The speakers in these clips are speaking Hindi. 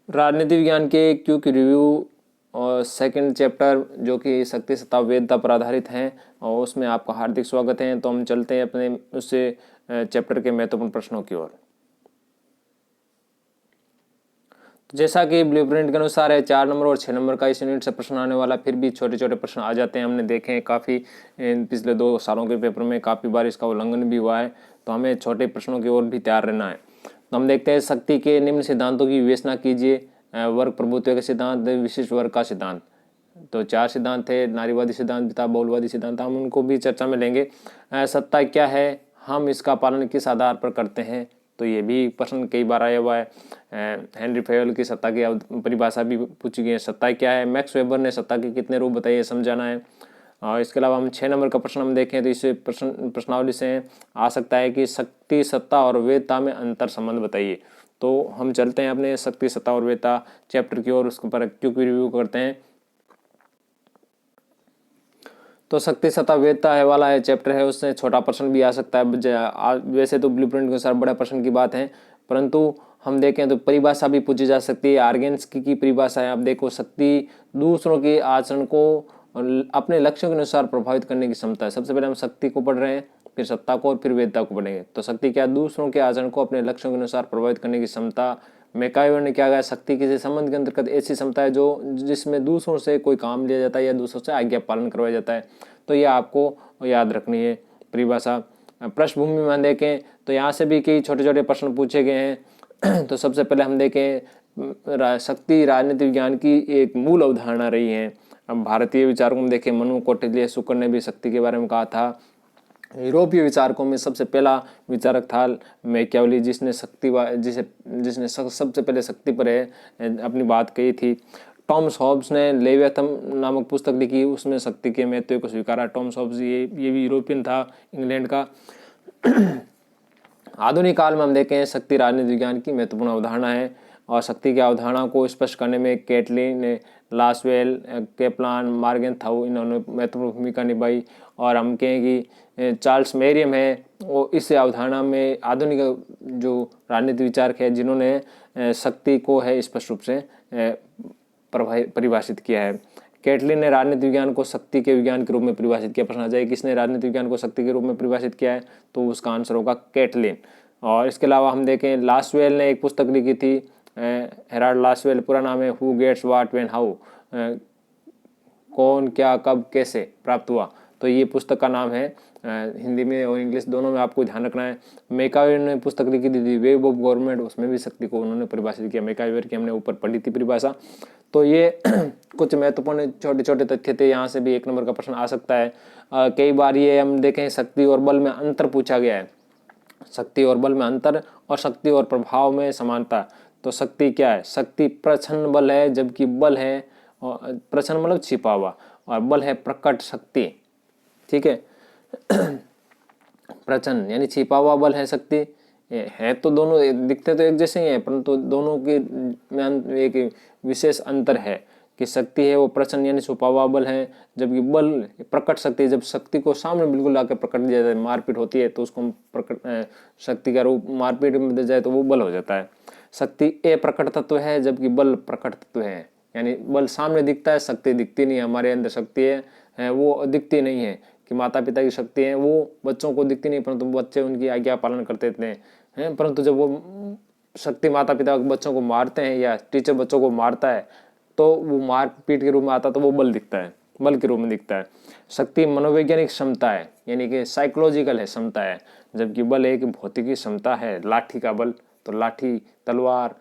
राजनीति विज्ञान के क्यूक रिव्यू और सेकंड चैप्टर जो कि शक्ति सत्ता वेदता पर आधारित हैं और उसमें आपका हार्दिक स्वागत है। तो हम चलते हैं अपने उससे चैप्टर के महत्वपूर्ण प्रश्नों की ओर। जैसा कि ब्लूप्रिंट के अनुसार है 4 नंबर और 6 नंबर का इस यूनिट से प्रश्न आने वाला, फिर भी छोटे छोटे प्रश्न आ जाते हैं। हमने देखे हैं काफ़ी पिछले 2 सालों के पेपर में काफ़ी बार इसका उल्लंघन भी हुआ है, तो हमें छोटे प्रश्नों की ओर भी तैयार रहना है। तो हम देखते हैं शक्ति के निम्न सिद्धांतों की विवेचना कीजिए। वर्ग प्रभुत्व का सिद्धांत, विशिष्ट वर्ग का सिद्धांत। तो 4 सिद्धांत थे, नारीवादी सिद्धांत, पिता बहुलवादी सिद्धांत, हम उनको भी चर्चा में लेंगे। सत्ता क्या है, हम इसका पालन किस आधार पर करते हैं, तो ये भी प्रश्न कई बार आया हुआ है। हेनरी फेयल की सत्ता की परिभाषा भी पूछी गई है, सत्ता क्या है। मैक्स वेबर ने सत्ता के कितने रूप बताइए, समझाना है। और इसके अलावा हम 6 नंबर का प्रश्न हम देखें तो इस प्रश्नावली से आ सकता है कि शक्ति सत्ता और वेदता में अंतर संबंध बताइए। तो हम चलते हैं अपने शक्ति सत्ता और वेदता चैप्टर की ओर, उसके ऊपर क्यों रिव्यू करते हैं। तो शक्ति सत्ता वेदता है वाला है चैप्टर है, उससे छोटा प्रश्न भी आ सकता है। वैसे तो ब्लूप्रिंट के अनुसार बड़ा प्रश्न की बात है, परंतु हम देखें तो परिभाषा भी पूछी जा सकती है। आर्गेन्स की परिभाषा है, आप देखो शक्ति दूसरों के आचरण को अपने लक्ष्यों के अनुसार प्रभावित करने की क्षमता है। सबसे पहले हम शक्ति को पढ़ रहे हैं, फिर सत्ता को और फिर वेदता को पढ़ेंगे। तो शक्ति क्या, दूसरों के आचरण को अपने लक्ष्यों के अनुसार प्रभावित करने की क्षमता। मैकाइवर ने क्या कहा, शक्ति किसी संबंध के अंतर्गत ऐसी क्षमता है जो जिसमें दूसरों से कोई काम लिया जाता है या दूसरों से आज्ञा पालन करवाया जाता है। तो ये आपको याद रखनी है परिभाषा। पृष्ठभूमि में देखें तो यहाँ से भी कई छोटे छोटे प्रश्न पूछे गए हैं। तो सबसे पहले हम देखें शक्ति राजनीति विज्ञान की एक मूल अवधारणा रही है। अब भारतीय विचारकों में देखें, मनु, कौटिल्य, शुक्र ने भी शक्ति के बारे में कहा था। यूरोपीय विचारकों में सबसे पहला विचारक था मैकियावेली, जिसने सबसे पहले शक्ति पर अपनी बात कही थी। टॉमस हॉब्स ने लेवियाथन नामक पुस्तक लिखी, उसमें शक्ति के महत्व को स्वीकारा। टॉमस हॉब्स ये भी यूरोपियन था, इंग्लैंड का। आधुनिक काल में हम देखें शक्ति राजनीति विज्ञान की महत्वपूर्ण अवधारणा है, और शक्ति की अवधारणा को स्पष्ट करने में कैटलिन, लासवेल, केपलान, मार्गेनथाउ इन्होंने महत्वपूर्ण भूमिका निभाई। और हम कहें कि चार्ल्स मेरियम है, वो इस अवधारणा में आधुनिक जो राजनीति विचारक है जिन्होंने शक्ति को है स्पष्ट रूप से परिभाषित किया है। कैटलिन ने राजनीति विज्ञान को शक्ति के विज्ञान के रूप में परिभाषित किया। प्रश्न आ जाए किसने राजनीति विज्ञान को शक्ति के रूप में परिभाषित किया है, तो उसका आंसर होगा कैटलिन। और इसके अलावा हम देखें लासवेल ने एक पुस्तक लिखी थी, हेराल्ड लासवेल, पूरा नाम है who gets what when how, कौन क्या कब कैसे प्राप्त हुआ। तो ये पुस्तक का नाम है, हिंदी में और इंग्लिश दोनों में आपको ध्यान रखना है। मैकाइवर ने पुस्तक लिखी थी वेब ऑफ गवर्नमेंट, उसमें भी शक्ति को उन्होंने परिभाषित किया। मैकाइवर की हमने ऊपर पढ़ी थी परिभाषा। तो ये कुछ महत्वपूर्ण छोटे छोटे तथ्य थे, यहाँ से भी 1 नंबर का प्रश्न आ सकता है। कई बार ये हम देखें शक्ति और बल में अंतर पूछा गया है, शक्ति और बल में अंतर और शक्ति और प्रभाव में समानता। तो शक्ति क्या है, शक्ति प्रच्छन्न बल है, जबकि बल है, और प्रच्छन्न मतलब छिपा हुआ, और बल है प्रकट शक्ति। ठीक है, प्रच्छन्न यानी छिपा हुआ बल है शक्ति, है तो दोनों दिखते तो एक जैसे ही है, परंतु दोनों के में एक विशेष अंतर है कि शक्ति है वो प्रच्छन्न यानी छुपा हुआ बल है, जबकि बल प्रकट शक्ति है। जब शक्ति को सामने बिल्कुल लाकर प्रकट दिया जाए, मारपीट होती है तो उसको प्रकट शक्ति का रूप मारपीट में दे जाए तो वो बल हो जाता है। शक्ति अप्रकट तत्व है, जबकि बल प्रकट तत्व है, यानी बल सामने दिखता है, शक्ति दिखती नहीं है। हमारे अंदर शक्ति है वो दिखती नहीं है, कि माता पिता की शक्ति है वो बच्चों को दिखती नहीं, परंतु बच्चे उनकी आज्ञा पालन करते हैं। परंतु जब वो शक्ति माता पिता बच्चों को मारते हैं या टीचर बच्चों को मारता है, तो वो मार पीट के रूप में आता, तो वो बल दिखता है, बल के रूप में दिखता है। शक्ति मनोवैज्ञानिक क्षमता है, यानी कि साइकोलॉजिकल है क्षमता है, जबकि बल एक भौतिकी क्षमता है। लाठी का बल, तो लाठी, तलवार,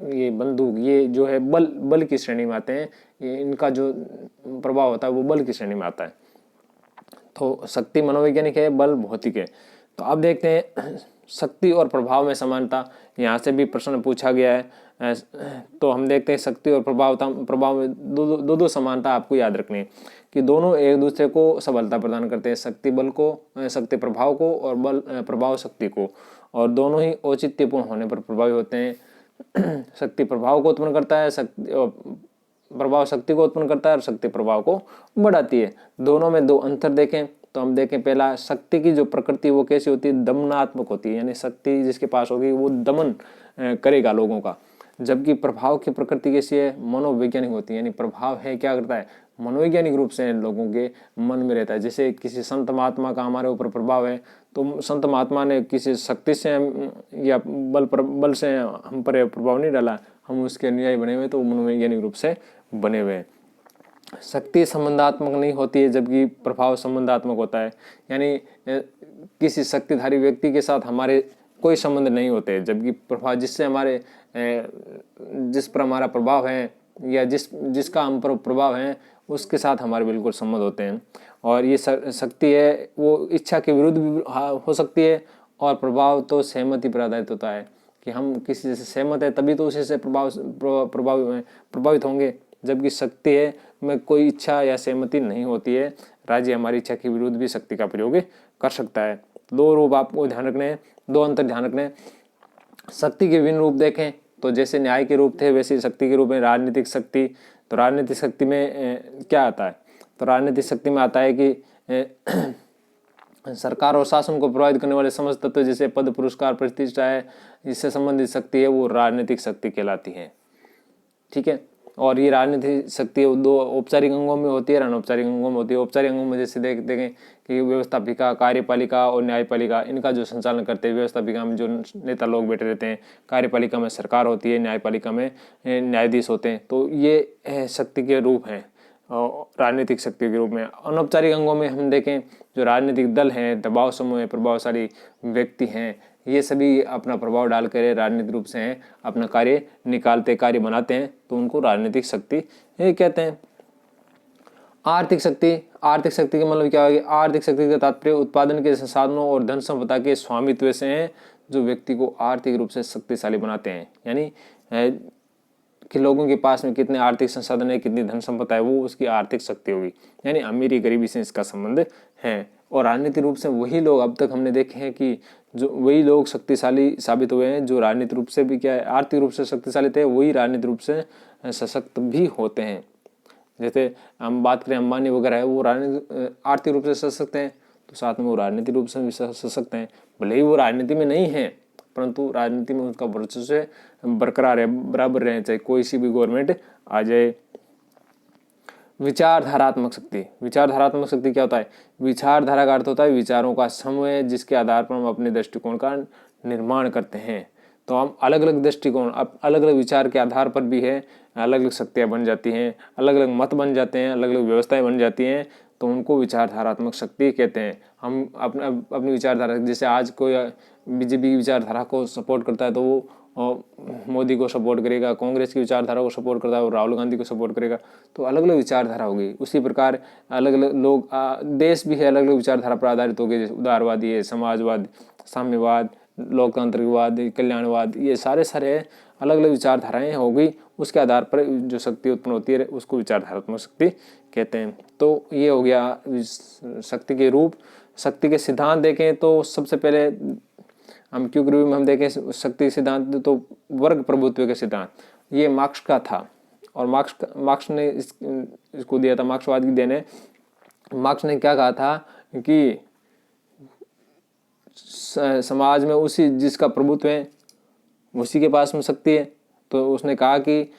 ये बंदूक, ये जो है बल की श्रेणी में आते हैं। इनका जो प्रभाव होता है वो बल की श्रेणी में आता है। तो शक्ति मनोवैज्ञानिक है, बल भौतिक है। तो अब देखते हैं शक्ति और प्रभाव में समानता, यहाँ से भी प्रश्न पूछा गया है। तो हम देखते हैं शक्ति और प्रभाव में दो समानता आपको याद रखनी है कि दोनों एक दूसरे को सबलता प्रदान करते हैं। शक्ति बल को, शक्ति प्रभाव को, और बल प्रभाव शक्ति को, और दोनों ही औचित्यपूर्ण होने पर प्रभावी होते हैं। शक्ति प्रभाव को उत्पन्न करता है, प्रभाव शक्ति को उत्पन्न करता है, और शक्ति प्रभाव को बढ़ाती है। दोनों में 2 अंतर देखें तो हम देखें पहला, शक्ति की जो प्रकृति वो कैसी होती है, दमनात्मक होती है, यानी शक्ति जिसके पास होगी वो दमन करेगा लोगों का, जबकि प्रभाव की प्रकृति कैसी है, मनोवैज्ञानिक होती है। यानी प्रभाव है क्या करता है, मनोवैज्ञानिक रूप से लोगों के मन में रहता है। जैसे किसी संत महात्मा का हमारे ऊपर प्रभाव है, तो संत महात्मा ने किसी शक्ति से या बल से हम पर प्रभाव नहीं डाला, हम उसके अनुयायी बने हुए, तो मनोवैज्ञानिक रूप से बने हुए हैं। शक्ति संबंधात्मक नहीं होती है, जबकि प्रभाव संबंधात्मक होता है। यानी किसी शक्तिधारी व्यक्ति के साथ हमारे कोई संबंध नहीं होते, जबकि प्रभाव जिससे हमारे जिस पर हमारा प्रभाव है या जिसका हम पर प्रभाव है उसके साथ हमारे बिल्कुल संबंध होते हैं। और ये शक्ति है वो इच्छा के विरुद्ध भी हो सकती है, और प्रभाव तो सहमति पर आधारित होता है कि हम किसी से सहमत है तभी तो उसी से प्रभावित होंगे। जबकि शक्ति है में कोई इच्छा या सहमति नहीं होती है, राज्य हमारी इच्छा के विरुद्ध भी शक्ति का प्रयोग कर सकता है। दो रूप आपको ध्यान रखने हैं, दो अंतर ध्यान रखने हैं। शक्ति के विभिन्न रूप देखें तो जैसे न्याय के रूप थे वैसे शक्ति के रूप में राजनीतिक शक्ति। तो राजनीतिक शक्ति में क्या आता है, तो राजनीतिक शक्ति में आता है कि सरकार और शासन को प्रभावित करने वाले समस्त तत्व जैसे पद, पुरस्कार, प्रतिष्ठा है, इससे संबंधित शक्ति है वो राजनीतिक शक्ति कहलाती है। ठीक है, और ये राजनीतिक शक्ति दो औपचारिक अंगों में होती है, अनौपचारिक अंगों में होती है। औपचारिक अंगों में जैसे देखें कि व्यवस्थापिका, कार्यपालिका और न्यायपालिका, इनका जो संचालन करते हैं। व्यवस्थापिका में जो नेता लोग बैठे रहते हैं, कार्यपालिका में सरकार होती है, न्यायपालिका में न्यायाधीश होते हैं। तो ये शक्ति के रूप हैं राजनीतिक शक्ति के रूप में। अनौपचारिक अंगों में हम देखें जो राजनीतिक दल हैं, दबाव समूह है, प्रभावशाली व्यक्ति हैं, ये सभी अपना प्रभाव डालकर राजनीतिक रूप से हैं अपना कार्य निकालते, कार्य बनाते हैं, तो उनको राजनीतिक शक्ति कहते हैं। आर्थिक शक्ति, आर्थिक शक्ति का मतलब क्या होगी, आर्थिक शक्ति का तात्पर्य उत्पादन के संसाधनों और धन संपदा के स्वामित्व से हैं जो व्यक्ति को आर्थिक रूप से शक्तिशाली बनाते हैं। यानी कि लोगों के पास में कितने आर्थिक संसाधन है, कितनी धन संपदा है, वो उसकी आर्थिक शक्ति होगी। यानी अमीरी गरीबी से इसका संबंध है। और राजनीतिक रूप से वही लोग अब तक हमने देखे हैं कि जो वही लोग शक्तिशाली साबित हुए हैं जो राजनीतिक रूप से भी क्या है, आर्थिक रूप से शक्तिशाली थे, वही राजनीतिक रूप से सशक्त भी होते हैं। जैसे हम बात करें अंबानी वगैरह है, वो आर्थिक रूप से सशक्त हैं, तो साथ में वो राजनीतिक रूप से भी सशक्त हैं। भले ही वो राजनीति में नहीं है, परंतु राजनीति में उनका वर्चस्व बरकरार है, बराबर रहे, चाहे कोई सी भी गवर्नमेंट आ जाए। विचारधारात्मक शक्ति, विचारधारात्मक शक्ति क्या होता है, विचारधारा का अर्थ होता है विचारों का समूह जिसके आधार पर हम अपने दृष्टिकोण का निर्माण करते हैं। तो हम अलग अलग दृष्टिकोण, अलग अलग विचार के आधार पर भी है अलग अलग शक्तियाँ बन जाती हैं, अलग अलग मत बन जाते हैं, अलग अलग व्यवस्थाएं बन जाती हैं, तो उनको विचारधारात्मक शक्ति कहते हैं। हम अपनी विचारधारा, जैसे आज कोई बीजेपी की विचारधारा को सपोर्ट करता है तो वो मोदी को सपोर्ट करेगा, कांग्रेस की विचारधारा को सपोर्ट करता है और राहुल गांधी को सपोर्ट करेगा, तो अलग अलग विचारधारा होगी। उसी प्रकार अलग अलग लोग, देश भी है अलग अलग विचारधारा पर आधारित हो गए, जैसे उदारवादी है, समाजवाद, साम्यवाद, लोकतांत्रिकवाद, कल्याणवाद, ये सारे अलग अलग विचारधाराएं हो गई। उसके आधार पर जो शक्ति उत्पन्न होती है उसको विचारधारात्मक शक्ति कहते हैं। तो ये हो गया शक्ति के रूप। शक्ति के सिद्धांत देखें तो सबसे पहले हम क्यों ग्रुप में हम देखें शक्ति सिद्धांत, तो वर्ग प्रभुत्व के सिद्धांत, ये मार्क्स का था। और मार्क्स ने इसको दिया था, मार्क्सवाद की देन है। मार्क्स ने क्या कहा था कि समाज में उसी जिसका प्रभुत्व है उसी के पास में शक्ति है। तो उसने कहा कि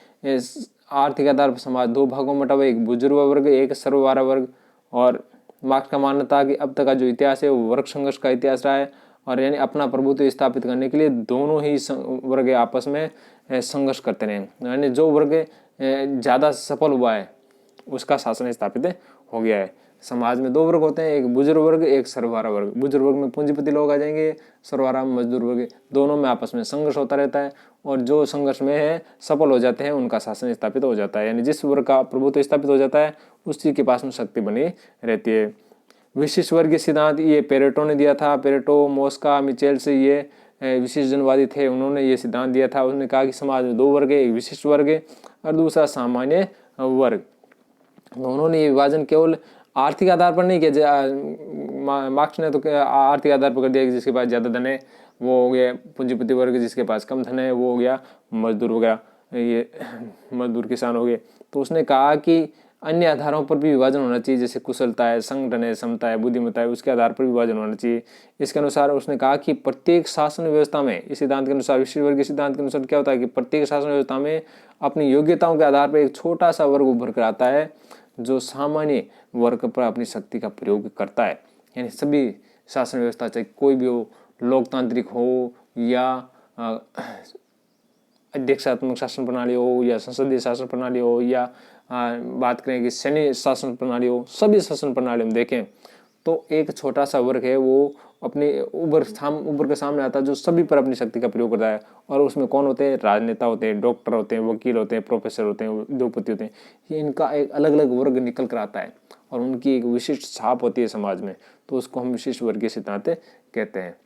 आर्थिक आधार पर समाज दो भागों में बटा हुआ, एक बुजुर्ग वर्ग, एक सर्वहारा वर्ग। और मार्क्स का मानना था कि अब तक का जो इतिहास है वो वर्ग संघर्ष का इतिहास रहा है, और यानी अपना प्रभुत्व स्थापित करने के लिए दोनों ही वर्ग आपस में संघर्ष करते रहे। यानी जो वर्ग ज़्यादा सफल हुआ है उसका शासन स्थापित हो गया है। समाज में दो वर्ग होते हैं, एक बुजुर्ग वर्ग, एक सर्वहारा वर्ग। बुजुर्ग वर्ग में पूंजीपति लोग आ जाएंगे, सर्वहारा में मजदूर वर्ग। दोनों में आपस में संघर्ष होता रहता है, और जो संघर्ष में है सफल हो जाते हैं उनका शासन स्थापित हो जाता है। यानी जिस वर्ग का प्रभुत्व स्थापित हो जाता है उसी के पास में शक्ति बनी रहती है। विशिष्ट वर्गीय सिद्धांत ये पेरेटो ने दिया था। पेरेटो, मोस्का, मिचेल से ये विशिष्ट जनवादी थे, उन्होंने ये सिद्धांत दिया था। उन्होंने कहा कि समाज में दो वर्ग है, एक विशिष्ट वर्ग है और दूसरा सामान्य वर्ग। उन्होंने ये विभाजन केवल आर्थिक आधार पर नहीं किया। मार्क्स ने तो आर्थिक आधार पर कर दिया कि जिसके पास ज़्यादा धन है वो हो गया पूंजीपति वर्ग, जिसके पास कम धन है वो हो गया मजदूर वगैरह, ये मजदूर किसान हो गए। तो उसने कहा कि अन्य आधारों पर भी विभाजन होना चाहिए, जैसे कुशलता है, संगठन है, क्षमता है, बुद्धिमत्ता है, उसके आधार पर विभाजन होना चाहिए। इसके अनुसार उसने कहा कि प्रत्येक शासन व्यवस्था में, इस सिद्धांत के अनुसार, विशिष्ट वर्ग के सिद्धांत के अनुसार क्या होता है कि प्रत्येक शासन व्यवस्था में अपनी योग्यताओं के आधार पर एक छोटा सा वर्ग उभर कर आता है जो सामान्य वर्ग पर अपनी शक्ति का प्रयोग करता है। यानी सभी शासन व्यवस्था, चाहे कोई भी हो, लोकतांत्रिक हो या अध्यक्षात्मक शासन प्रणाली हो या संसदीय शासन प्रणाली हो या बात करें कि सैन्य शासन प्रणाली हो, सभी शासन प्रणाली में देखें तो एक छोटा सा वर्ग है वो अपने उभर के सामने आता है जो सभी पर अपनी शक्ति का प्रयोग करता है। और उसमें कौन होते हैं? राजनेता होते हैं, डॉक्टर होते हैं, वकील होते हैं, प्रोफेसर होते हैं, उद्योगपति होते हैं। ये इनका एक अलग अलग वर्ग निकल कर आता है और उनकी एक विशिष्ट छाप होती है समाज में, तो उसको हम विशिष्ट वर्गीय सिद्धांत कहते हैं।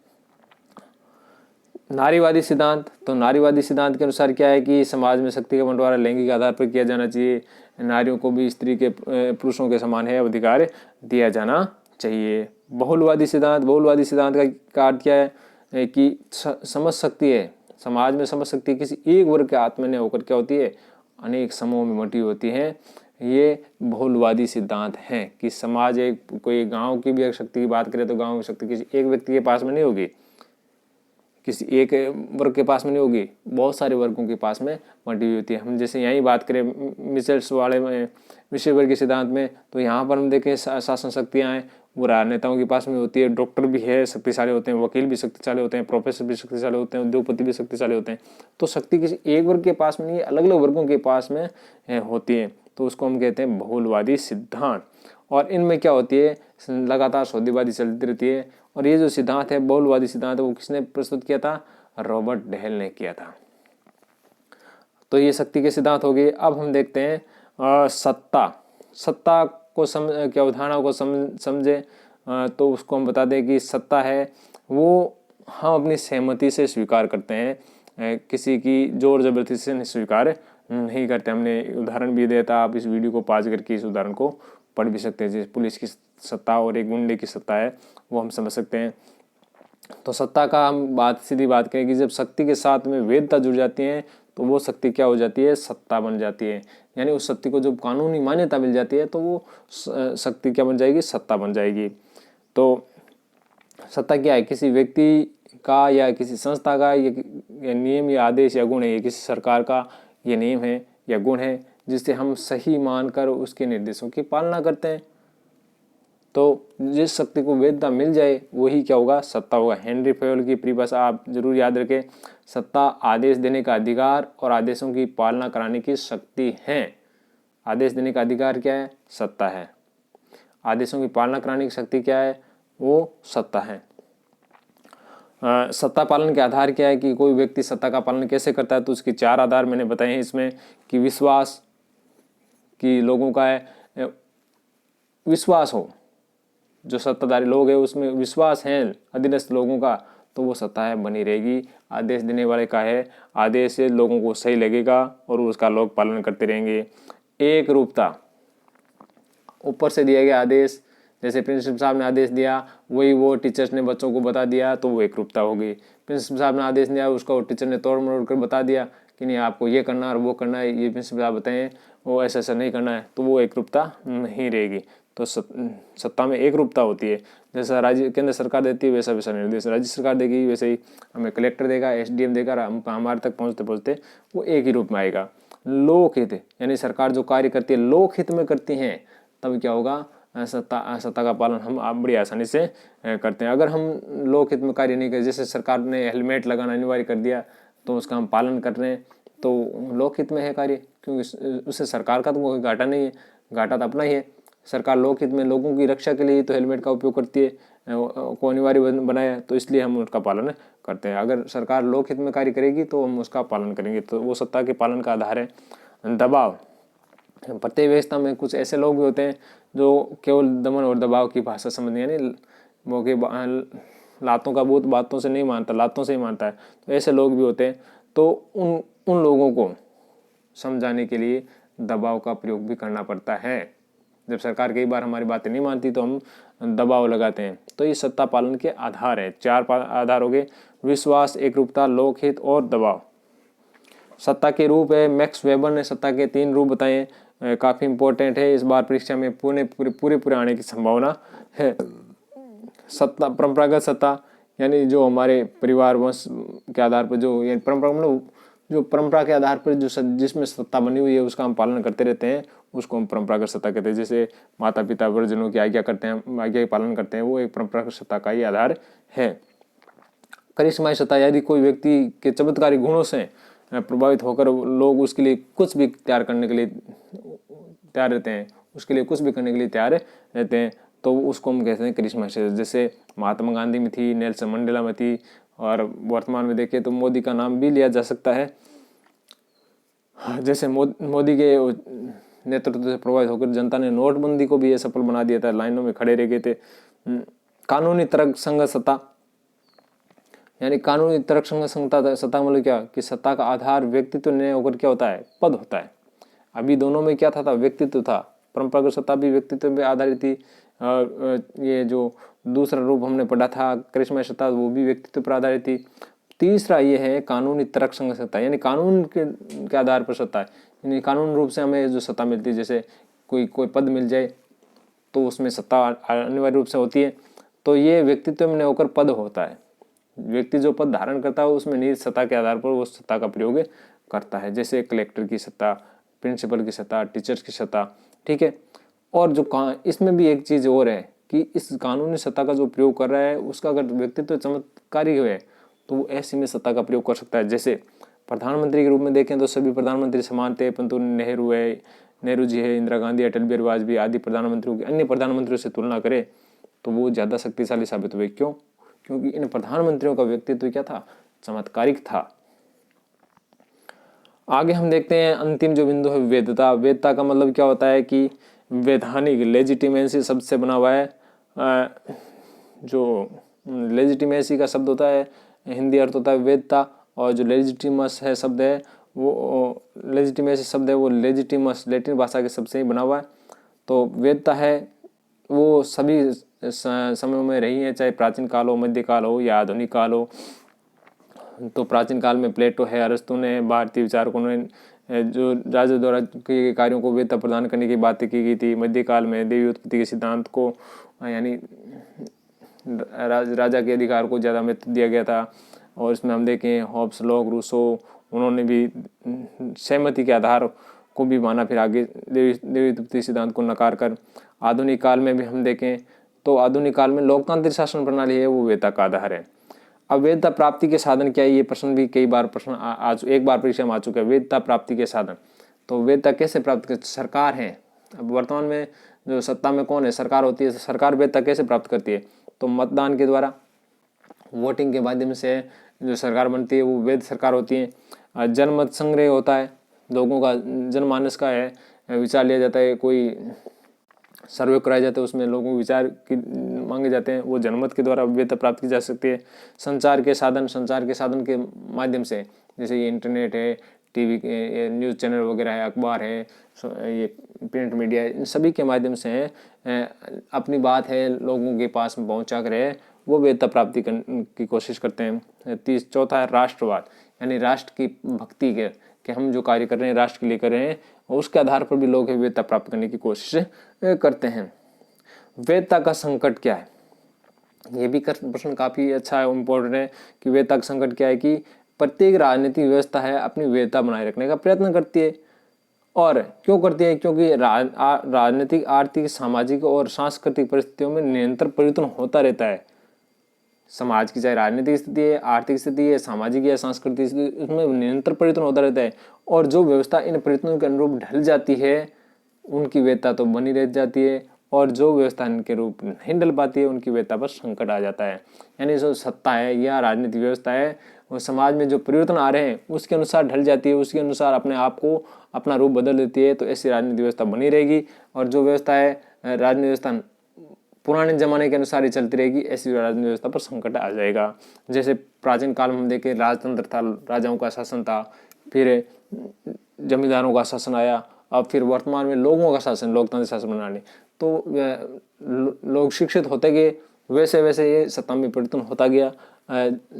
नारीवादी सिद्धांत, तो नारीवादी सिद्धांत के अनुसार क्या है कि समाज में शक्ति का बंटवारा लैंगिक आधार पर किया जाना चाहिए। नारियों को भी स्त्री के पुरुषों के समान है अधिकार दिया जाना चाहिए। बहुलवादी सिद्धांत, बहुलवादी सिद्धांत का अर्थ क्या है कि समझ शक्ति है, समाज में समझ शक्ति किसी एक वर्ग के हाथ में नहीं होकर क्या होती है, अनेक समूहों में बटी होती है। ये बहुलवादी सिद्धांत है कि समाज एक, कोई गांव की भी शक्ति की बात करें तो गांव की शक्ति किसी एक व्यक्ति के पास में नहीं होगी, किसी एक वर्ग के पास में नहीं होगी, बहुत सारे वर्गों के पास में बटी हुई होती है। हम जैसे यहीं बात करें मिशेल्स वाले में विषय वर्ग के सिद्धांत में, तो यहाँ पर हम देखें शासन शक्तियाँ हैं वो राजनेताओं के पास में होती है, डॉक्टर भी है शक्तिशाली होते हैं, वकील भी शक्तिशाली होते हैं, प्रोफेसर भी शक्तिशाली होते हैं, उद्योगपति भी शक्तिशाली होते हैं। तो शक्ति किसी एक वर्ग के पास में नहीं, अलग अलग वर्गों के पास में होती है, तो उसको हम कहते हैं बहुलवादी सिद्धांत। और इनमें क्या होती है, लगातार सौदेबाजी चलती रहती है। और ये जो सिद्धांत है बहुलवादी सिद्धांत, वो किसने प्रस्तुत किया था? रॉबर्ट डेहल ने किया था। तो ये शक्ति के सिद्धांत हो गए। अब हम देखते हैं सत्ता को क्या उदाहरणों को समझे तो उसको हम बता दें कि सत्ता है वो हम अपनी सहमति से स्वीकार करते हैं, किसी की जोर जबरदस्ती से स्वीकार नहीं करते। हमने उदाहरण भी दिया था, आप इस वीडियो को पॉज करके इस उदाहरण को पढ़ भी सकते हैं। जैसे पुलिस की सत्ता और एक गुंडे की सत्ता है, वो हम समझ सकते हैं। तो सत्ता का हम सीधी बात करें कि जब शक्ति के साथ में वैधता जुड़ जाती है तो वो शक्ति क्या हो जाती है? सत्ता बन जाती है। यानी उस शक्ति को जब कानूनी मान्यता मिल जाती है तो वो शक्ति क्या बन जाएगी? सत्ता बन जाएगी। तो सत्ता क्या है? किसी व्यक्ति का या किसी संस्था का ये नियम या आदेश या गुण है, ये किसी सरकार का ये नियम है या गुण है जिससे हम सही मानकर उसके निर्देशों की पालना करते हैं। तो जिस शक्ति को वैधता मिल जाए वही क्या होगा? सत्ता होगा। हेनरी फेयल की परिभाषा आप जरूर याद रखें, सत्ता आदेश देने का अधिकार और आदेशों की पालना कराने की शक्ति है। आदेश देने का अधिकार क्या है? सत्ता है। आदेशों की पालना कराने की शक्ति क्या है? वो सत्ता है। सत्ता पालन के आधार क्या है कि कोई व्यक्ति सत्ता का पालन कैसे करता है? तो उसके 4 आधार मैंने बताए हैं इसमें कि विश्वास, कि लोगों का है विश्वास हो, जो सत्ताधारी लोग हैं उसमें विश्वास है अधीनस्थ लोगों का, तो वो सत्ता है बनी रहेगी। आदेश देने वाले का है, आदेश से लोगों को सही लगेगा और उसका लोग पालन करते रहेंगे। एक रूपता, ऊपर से दिया गया आदेश, जैसे प्रिंसिपल साहब ने आदेश दिया वही वो टीचर्स ने बच्चों को बता दिया, तो वो एक रूपता होगी। प्रिंसिपल साहब ने आदेश दिया, उसको टीचर ने तोड़ मरोड़ कर बता दिया कि नहीं आपको ये करना और वो करना है, ये प्रिंसिपल साहब बताएं, वो ऐसा ऐसा नहीं करना है, तो वो एक रूपता नहीं रहेगी। तो सत्ता में एक रूपता होती है। जैसा राज्य केंद्र सरकार देती है वैसा वैसा निर्देश राज्य सरकार देगी, वैसे ही हमें कलेक्टर देगा, SDM देगा, हमारे तक पहुँचते पहुँचते वो एक ही रूप में आएगा। लोकहित, यानी सरकार जो कार्य करती है लोकहित में करती हैं, तब क्या होगा? सत्ता का पालन हम आप बड़ी आसानी से करते हैं। अगर हम लोकहित में कार्य नहीं करें, जैसे सरकार ने हेलमेट लगाना अनिवार्य कर दिया तो उसका हम पालन कर रहे हैं, तो लोकहित में है कार्य, क्योंकि उससे सरकार का तो कोई घाटा नहीं है, घाटा तो अपना ही है। सरकार लोकहित में लोगों की रक्षा के लिए तो हेलमेट का उपयोग करती है, को अनिवार्य बनाया, तो इसलिए हम उसका पालन करते हैं। अगर सरकार लोकहित में कार्य करेगी तो हम उसका पालन करेंगे, तो वो सत्ता के पालन का आधार है। दबाव, प्रत्येक व्यवस्था में कुछ ऐसे लोग भी होते हैं जो केवल दमन और दबाव की भाषा समझते हैं, यानी वो के लातों का भूत बातों से नहीं मानता, लातों से ही मानता है, तो ऐसे लोग भी होते हैं। तो उन लोगों को समझाने के लिए दबाव का प्रयोग भी करना पड़ता है। जब सरकार कई बार हमारी बातें नहीं मानती तो हम दबाव लगाते हैं। तो ये सत्ता पालन के आधार है। 4 आधार हो गए, विश्वास, एकरूपता, लोकहित और दबाव। सत्ता के रूप है, मैक्स वेबर ने सत्ता के 3 रूप बताए, काफ़ी इम्पोर्टेंट है। इस बार परीक्षा में पूरे आने की संभावना है। सत्ता, परंपरागत सत्ता यानी जो हमारे परिवार वंश के आधार पर जो यानी परंपरा मतलब जो परंपरा के आधार पर जो जिसमें सत्ता बनी हुई है उसका हम पालन करते रहते हैं, उसको हम परंपरागत सत्ता कहते हैं। जैसे माता पिता वृद्धजनों की आज्ञा करते हैं, आज्ञा का पालन करते हैं, वो एक परंपरागत सत्ता का ही आधार है। करिश्माई सत्ता यदि कोई व्यक्ति के चमत्कारी गुणों से प्रभावित होकर लोग उसके लिए कुछ भी तैयार करने के लिए तैयार रहते हैं, उसके लिए कुछ भी करने के लिए तैयार रहते हैं, तो उसको हम कहते हैं करिश्माई सत्ता। जैसे महात्मा गांधी में थी, नेल्सन मंडेला में थी, और वर्तमान में देखें तो मोदी का नाम भी लिया जा सकता है। जैसे मोदी के नेतृत्व से प्रभावित होकर जनता ने नोटबंदी को भी ये सफल बना दिया था, लाइनों में खड़े रह गए थे। कानूनी तर्क संगत सत्ता यानी कानूनी तर्क संगत सत्ता मतलब क्या कि सत्ता का आधार व्यक्तित्व नहीं होकर क्या होता है, पद होता है। अभी दोनों में क्या था व्यक्तित्व था। परंपरागत सत्ता भी व्यक्तित्व पे आधारित थी, ये जो दूसरा रूप हमने पढ़ा था करिश्माई सत्ता, वो भी व्यक्तित्व पर आधारित थी। तीसरा ये है कानूनी तर्क संगत सत्ता यानी कानून के आधार पर सत्ता है, यानी कानून रूप से हमें जो सत्ता मिलती है। जैसे कोई पद मिल जाए तो उसमें सत्ता अनिवार्य रूप से होती है, तो ये व्यक्तित्व में होकर पद होता है। व्यक्ति जो पद धारण करता है उसमें निहित सत्ता के आधार पर वो सत्ता का प्रयोग करता है। जैसे कलेक्टर की सत्ता, प्रिंसिपल की सत्ता, टीचर्स की सत्ता, ठीक है। और जो इसमें भी एक चीज़ और है कि इस कानूनी सत्ता का जो प्रयोग कर रहा है उसका अगर व्यक्तित्व चमत्कारी है तो वो ऐसी में सत्ता का प्रयोग कर सकता है। जैसे प्रधानमंत्री के रूप में देखें तो सभी प्रधानमंत्री समान थे, परंतु नेहरू जी है, इंदिरा गांधी, अटल बिहारी वाजपेयी आदि प्रधानमंत्रियों की अन्य प्रधानमंत्रियों से तुलना करें तो वो ज़्यादा शक्तिशाली साबित हुए। क्यों? क्योंकि इन प्रधानमंत्रियों का व्यक्तित्व क्या था, चमत्कारिक था। आगे हम देखते हैं अंतिम जो बिंदु है वैधता। वैधता का मतलब क्या होता है कि वैधानिक, लेजिटिमेसी शब्द से बना हुआ है। जो लेजिटिमेसी का शब्द होता है हिंदी अर्थ होता है वैधता, और जो लेजिटिमस है शब्द है वो लेजिटिमेसी शब्द है वो लेजिटिमस लैटिन भाषा के शब्द से ही बना हुआ है। तो वैधता है वो सभी समयों में रही है, चाहे प्राचीन काल हो, मध्यकाल हो या आधुनिक काल हो। तो प्राचीन काल में प्लेटो है, अरस्तु ने, भारतीय विचारकों ने जो राजा द्वारा किए गए कार्यों को वैधता प्रदान करने की बातें की गई थी। मध्यकाल में देवी उत्पत्ति के सिद्धांत को यानी राजा के अधिकार को ज़्यादा महत्व दिया गया था। और इसमें हम देखें हॉब्स, लॉक, रूसो, उन्होंने भी सहमति के आधार को भी माना, फिर आगे देवी उत्पत्ति सिद्धांत को नकार कर। आधुनिक काल में भी हम देखें तो आधुनिक काल में लोकतांत्रिक शासन प्रणाली है वो वैधता का आधार है। अब वैधता प्राप्ति के साधन क्या है, ये प्रश्न भी कई बार एक बार परीक्षा में आ चुका है। वैधता प्राप्ति के साधन, तो वैधता कैसे प्राप्त कर, सरकार है। अब वर्तमान में जो सत्ता में कौन है, सरकार होती है। सरकार वैधता कैसे प्राप्त करती है, तो मतदान के द्वारा, वोटिंग के माध्यम से जो सरकार बनती है वो वैध सरकार होती है। जनमत संग्रह होता है, लोगों का जनमानस का है विचार लिया जाता है, कोई सर्वे कराया जाता है, उसमें लोगों के विचार की मांगे जाते हैं, वो जनमत के द्वारा वैधता प्राप्त की जा सकती है। संचार के साधन के माध्यम से, जैसे ये इंटरनेट है, टीवी के न्यूज़ चैनल वगैरह है, अखबार है, ये प्रिंट मीडिया है, इन सभी के माध्यम से अपनी बात है लोगों के पास में पहुँचा कर वो वैधता प्राप्ति की कोशिश करते हैं। चौथा है राष्ट्रवाद, यानी राष्ट्र की भक्ति के कि हम जो कार्य कर रहे हैं राष्ट्र के लिए कर रहे हैं, और उसके आधार पर भी लोग वैधता प्राप्त करने की कोशिश करते हैं। वैधता का संकट क्या है, ये भी प्रश्न काफ़ी अच्छा है, इम्पोर्टेंट है कि वैधता का संकट क्या है कि प्रत्येक राजनीतिक व्यवस्था है अपनी वैधता बनाए रखने का प्रयत्न करती है। और क्यों करती है, क्योंकि राजनीतिक, आर्थिक, सामाजिक और सांस्कृतिक परिस्थितियों में निरंतर परिवर्तन होता रहता है। समाज की चाहे राजनीतिक स्थिति है, आर्थिक स्थिति है, सामाजिक या सांस्कृतिक स्थिति, उसमें निरंतर परिवर्तन होता रहता है। और जो व्यवस्था इन परिवर्तनों के अनुरूप ढल जाती है उनकी वैधता तो बनी रह जाती है, और जो व्यवस्था इनके रूप नहीं ढल पाती है उनकी वैधता पर संकट आ जाता है। यानी जो सत्ता है या राजनीतिक व्यवस्था है वो समाज में जो परिवर्तन आ रहे हैं उसके अनुसार ढल जाती है, उसके अनुसार अपने आप को अपना रूप बदल देती है, तो ऐसी राजनीतिक व्यवस्था बनी रहेगी। और जो व्यवस्था है राजनीतिक व्यवस्था पुराने जमाने के अनुसार ही चलती रहेगी, ऐसी राजनीतिक व्यवस्था पर संकट आ जाएगा। जैसे प्राचीन काल में हम देखें राजतंत्र था, राजाओं का शासन था, फिर जमींदारों का शासन आया, अब फिर वर्तमान में लोगों का शासन, लोकतांत्रिक शासन प्रणाली। तो लोग शिक्षित होते गए वैसे वैसे ये सत्ता में परिवर्तन होता गया,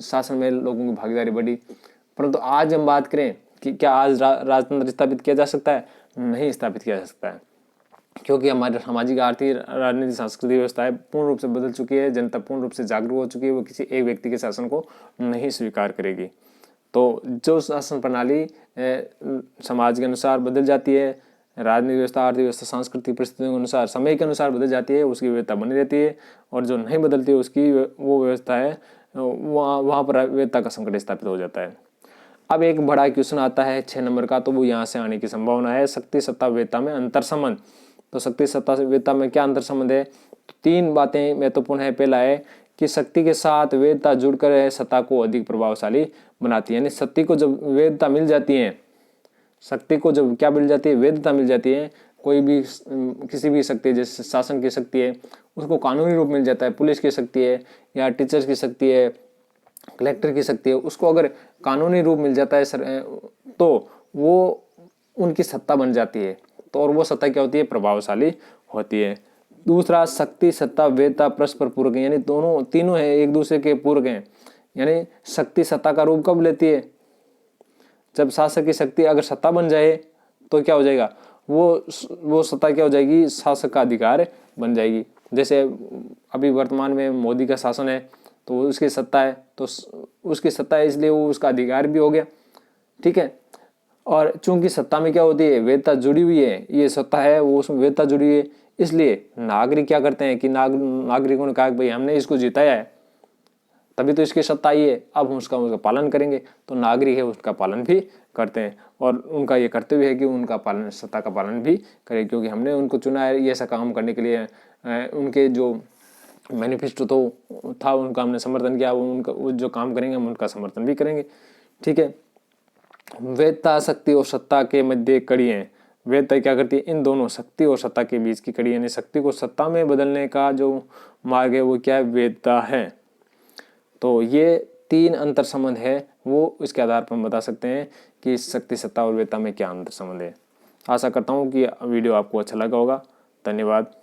शासन में लोगों की भागीदारी बढ़ी। परंतु आज हम बात करें कि क्या आज राजतंत्र स्थापित किया जा सकता है, नहीं स्थापित किया जा सकता है, क्योंकि हमारे सामाजिक, आर्थिक, राजनीतिक, सांस्कृतिक व्यवस्थाएं पूर्ण रूप से बदल चुकी है। जनता पूर्ण रूप से जागरूक हो चुकी है, वो किसी एक व्यक्ति के शासन को नहीं स्वीकार करेगी। तो जो शासन प्रणाली समाज के अनुसार बदल जाती है, राजनीतिक व्यवस्था, आर्थिक व्यवस्था, सांस्कृतिक परिस्थितियों के अनुसार, समय के अनुसार बदल जाती है, उसकी व्यवस्था बनी रहती है। और जो नहीं बदलती है उसकी वो व्यवस्था है, वहाँ पर व्यवस्था का संकट स्थापित हो जाता है। अब एक बड़ा क्वेश्चन आता है 6 नंबर का, तो वो यहाँ से आने की संभावना है, शक्ति सत्ता वेदता में अंतर संबंध। तो शक्ति सत्ता वेदता में क्या अंतर संबंध है? तो 3 बातें महत्वपूर्ण है। पहला है कि शक्ति के साथ वेदता जुड़कर सत्ता को अधिक प्रभावशाली बनाती है। यानी शक्ति को जब वेदता मिल जाती है, शक्ति को जब क्या मिल जाती है? वेदता मिल जाती है। कोई भी किसी भी शक्ति, जैसे शासन की शक्ति है, उसको कानूनी रूप मिल जाता है। पुलिस की शक्ति है या टीचर्स की शक्ति है, कलेक्टर की शक्ति है, उसको अगर कानूनी रूप मिल जाता है तो वो उनकी सत्ता बन जाती है। तो और वो सत्ता क्या होती है? प्रभावशाली होती है। दूसरा, शक्ति सत्ता वेदता परस्पर पूरक है, यानी दोनों तीनों है एक दूसरे के पूरक हैं। यानी शक्ति सत्ता का रूप कब लेती है? जब शासक की शक्ति अगर सत्ता बन जाए तो क्या हो जाएगा? वो सत्ता क्या हो जाएगी? शासक का अधिकार बन जाएगी। जैसे अभी वर्तमान में मोदी का शासन है, तो उसकी सत्ता है, तो उसकी सत्ता है इसलिए वो उसका अधिकार भी हो गया, ठीक है। और चूंकि सत्ता में क्या होती है? वेदता जुड़ी हुई है, ये सत्ता है वो उसमें वेदता जुड़ी हुई है, इसलिए नागरिक क्या करते हैं कि नागरिकों ने कहा कि भाई हमने इसको जिताया है, तभी तो इसकी सत्ता आई है, अब हम उसका पालन करेंगे। तो नागरिक है उसका पालन भी करते हैं, और उनका ये कर्तव्य है कि उनका पालन, सत्ता का पालन भी करें, क्योंकि हमने उनको चुना है ये ऐसा काम करने के लिए। उनके जो मैनिफेस्टो तो था उनका हमने समर्थन किया, उनका वो जो काम करेंगे हम उनका समर्थन भी करेंगे, ठीक है। वेदता शक्ति और सत्ता के मध्य कड़ी है। वेदता क्या करती है? इन दोनों शक्ति और सत्ता के बीच की कड़ी, यानी शक्ति को सत्ता में बदलने का जो मार्ग है वो क्या है? वेदता है। तो ये 3 अंतर संबंध है, वो इसके आधार पर हम बता सकते हैं कि शक्ति सत्ता और वेदता में क्या अंतर संबंध है। आशा करता हूँ कि वीडियो आपको अच्छा लगा होगा। धन्यवाद।